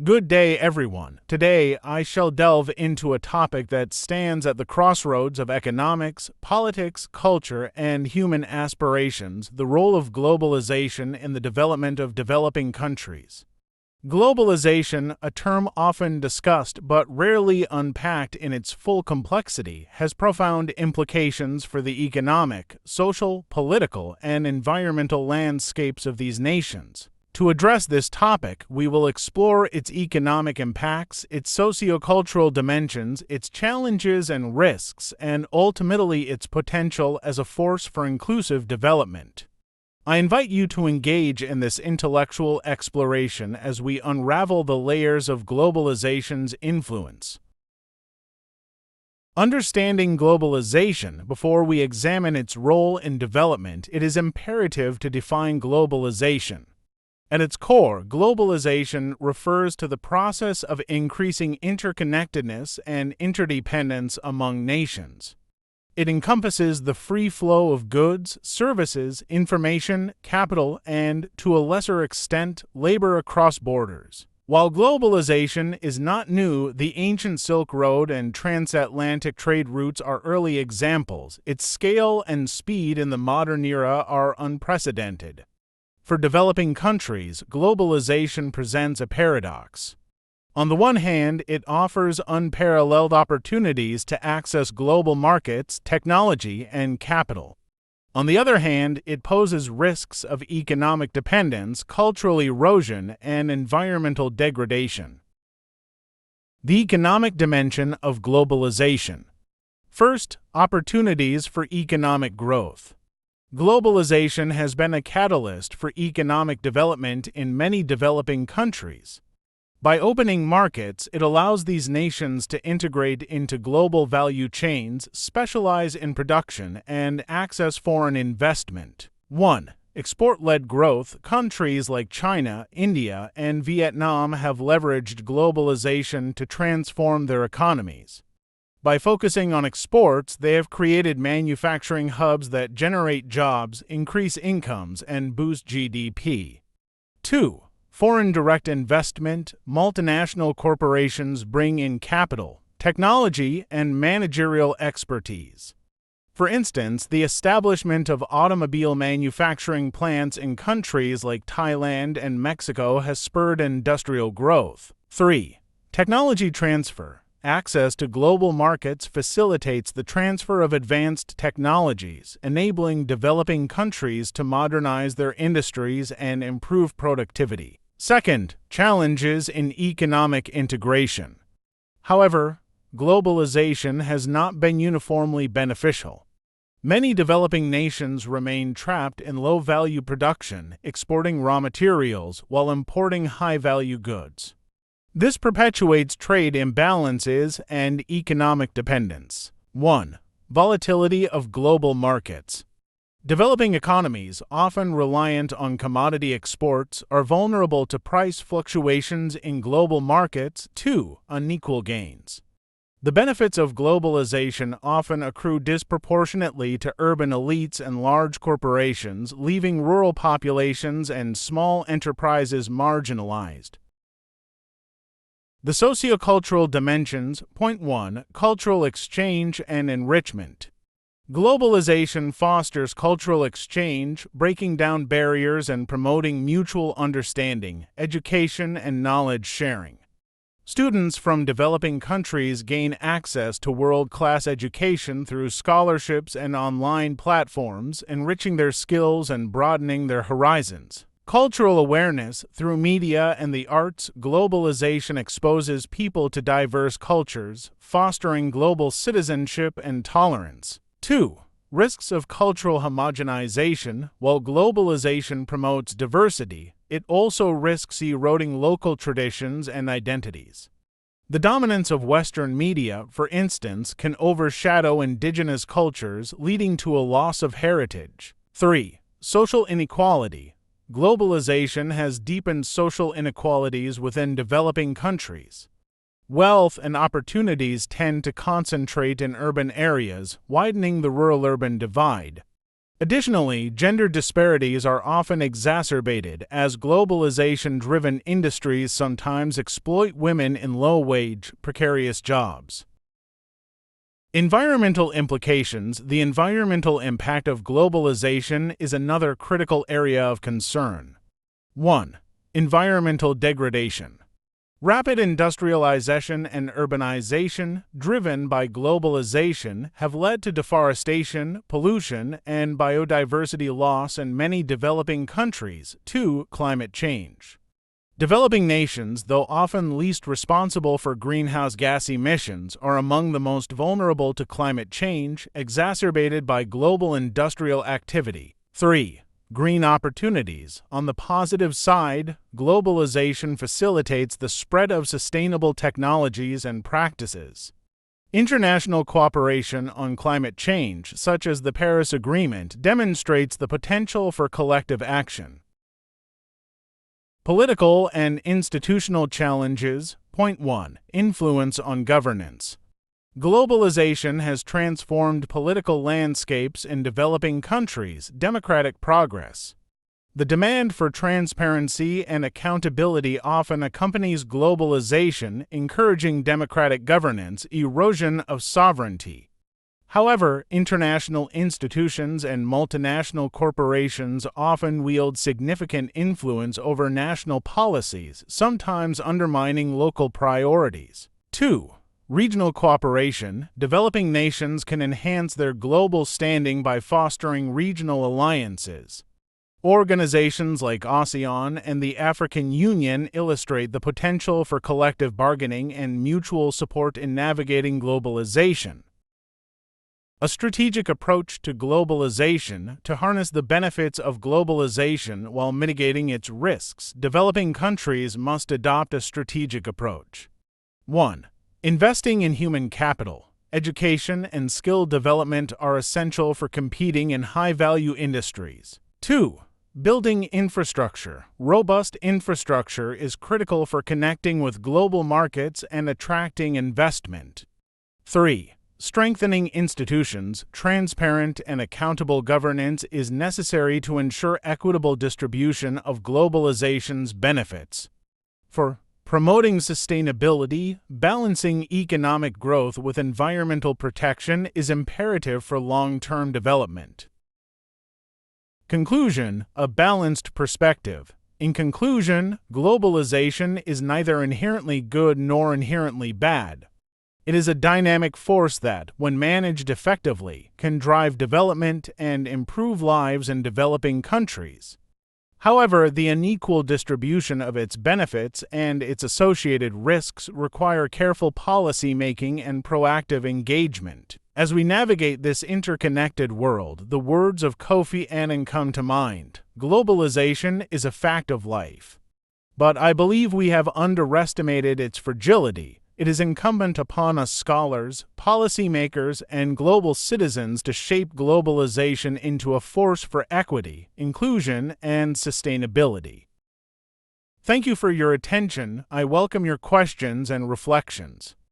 Good day, everyone. Today, I shall delve into a topic that stands at the crossroads of economics, politics, culture, and human aspirations: the role of globalization in the development of developing countries. Globalization, a term often discussed but rarely unpacked in its full complexity, has profound implications for the economic, social, political, and environmental landscapes of these nations. To address this topic, we will explore its economic impacts, its sociocultural dimensions, its challenges and risks, and ultimately its potential as a force for inclusive development. I invite you to engage in this intellectual exploration as we unravel the layers of globalization's influence. Understanding globalization, before we examine its role in development, it is imperative to define globalization. At its core, globalization refers to the process of increasing interconnectedness and interdependence among nations. It encompasses the free flow of goods, services, information, capital, and, to a lesser extent, labor across borders. While globalization is not new, the ancient Silk Road and transatlantic trade routes are early examples. Its scale and speed in the modern era are unprecedented. For developing countries, globalization presents a paradox. On the one hand, it offers unparalleled opportunities to access global markets, technology, and capital. On the other hand, it poses risks of economic dependence, cultural erosion, and environmental degradation. The economic dimension of globalization. First, opportunities for economic growth. Globalization has been a catalyst for economic development in many developing countries. By opening markets, it allows these nations to integrate into global value chains, specialize in production, and access foreign investment. 1. Export-led growth. Countries like China, India, and Vietnam have leveraged globalization to transform their economies. By focusing on exports, they have created manufacturing hubs that generate jobs, increase incomes, and boost GDP. 2. Foreign direct investment. Multinational corporations bring in capital, technology, and managerial expertise. For instance, the establishment of automobile manufacturing plants in countries like Thailand and Mexico has spurred industrial growth. 3. Technology transfer. Access to global markets facilitates the transfer of advanced technologies, enabling developing countries to modernize their industries and improve productivity. Second, challenges in economic integration. However, globalization has not been uniformly beneficial. Many developing nations remain trapped in low-value production, exporting raw materials while importing high-value goods. This perpetuates trade imbalances and economic dependence. 1. Volatility of global markets. Developing economies, often reliant on commodity exports, are vulnerable to price fluctuations in global markets. 2. Unequal gains. The benefits of globalization often accrue disproportionately to urban elites and large corporations, leaving rural populations and small enterprises marginalized. The sociocultural dimensions. Point 1. Cultural exchange and enrichment. Globalization fosters cultural exchange, breaking down barriers and promoting mutual understanding, education, and knowledge sharing. Students from developing countries gain access to world-class education through scholarships and online platforms, enriching their skills and broadening their horizons. Cultural awareness. Through media and the arts, globalization exposes people to diverse cultures, fostering global citizenship and tolerance. 2. Risks of cultural homogenization. While globalization promotes diversity, it also risks eroding local traditions and identities. The dominance of Western media, for instance, can overshadow indigenous cultures, leading to a loss of heritage. 3. Social inequality. Globalization has deepened social inequalities within developing countries. Wealth and opportunities tend to concentrate in urban areas, widening the rural-urban divide. Additionally, gender disparities are often exacerbated as globalization-driven industries sometimes exploit women in low-wage, precarious jobs. Environmental implications. The environmental impact of globalization is another critical area of concern. 1. Environmental degradation. Rapid industrialization and urbanization, driven by globalization, have led to deforestation, pollution, and biodiversity loss in many developing countries. 2. Climate change. Developing nations, though often least responsible for greenhouse gas emissions, are among the most vulnerable to climate change, exacerbated by global industrial activity. 3. Green opportunities. On the positive side, globalization facilitates the spread of sustainable technologies and practices. International cooperation on climate change, such as the Paris Agreement, demonstrates the potential for collective action. Political and institutional challenges. Point 1. Influence on governance. Globalization has transformed political landscapes in developing countries. Democratic progress. The demand for transparency and accountability often accompanies globalization, encouraging democratic governance. Erosion of sovereignty. However, international institutions and multinational corporations often wield significant influence over national policies, sometimes undermining local priorities. 2. Regional cooperation. Developing nations can enhance their global standing by fostering regional alliances. Organizations like ASEAN and the African Union illustrate the potential for collective bargaining and mutual support in navigating globalization. A strategic approach to globalization. To harness the benefits of globalization while mitigating its risks, developing countries must adopt a strategic approach. 1. Investing in human capital. Education and skill development are essential for competing in high-value industries. 2. Building infrastructure. Robust infrastructure is critical for connecting with global markets and attracting investment. 3. Strengthening institutions. Transparent and accountable governance is necessary to ensure equitable distribution of globalization's benefits. 4. Promoting sustainability, balancing economic growth with environmental protection is imperative for long-term development. Conclusion: a balanced perspective. In conclusion, globalization is neither inherently good nor inherently bad. It is a dynamic force that, when managed effectively, can drive development and improve lives in developing countries. However, the unequal distribution of its benefits and its associated risks require careful policy making and proactive engagement. As we navigate this interconnected world, the words of Kofi Annan come to mind: globalization is a fact of life. But I believe we have underestimated its fragility. It is incumbent upon us scholars, policymakers, and global citizens to shape globalization into a force for equity, inclusion, and sustainability. Thank you for your attention. I welcome your questions and reflections.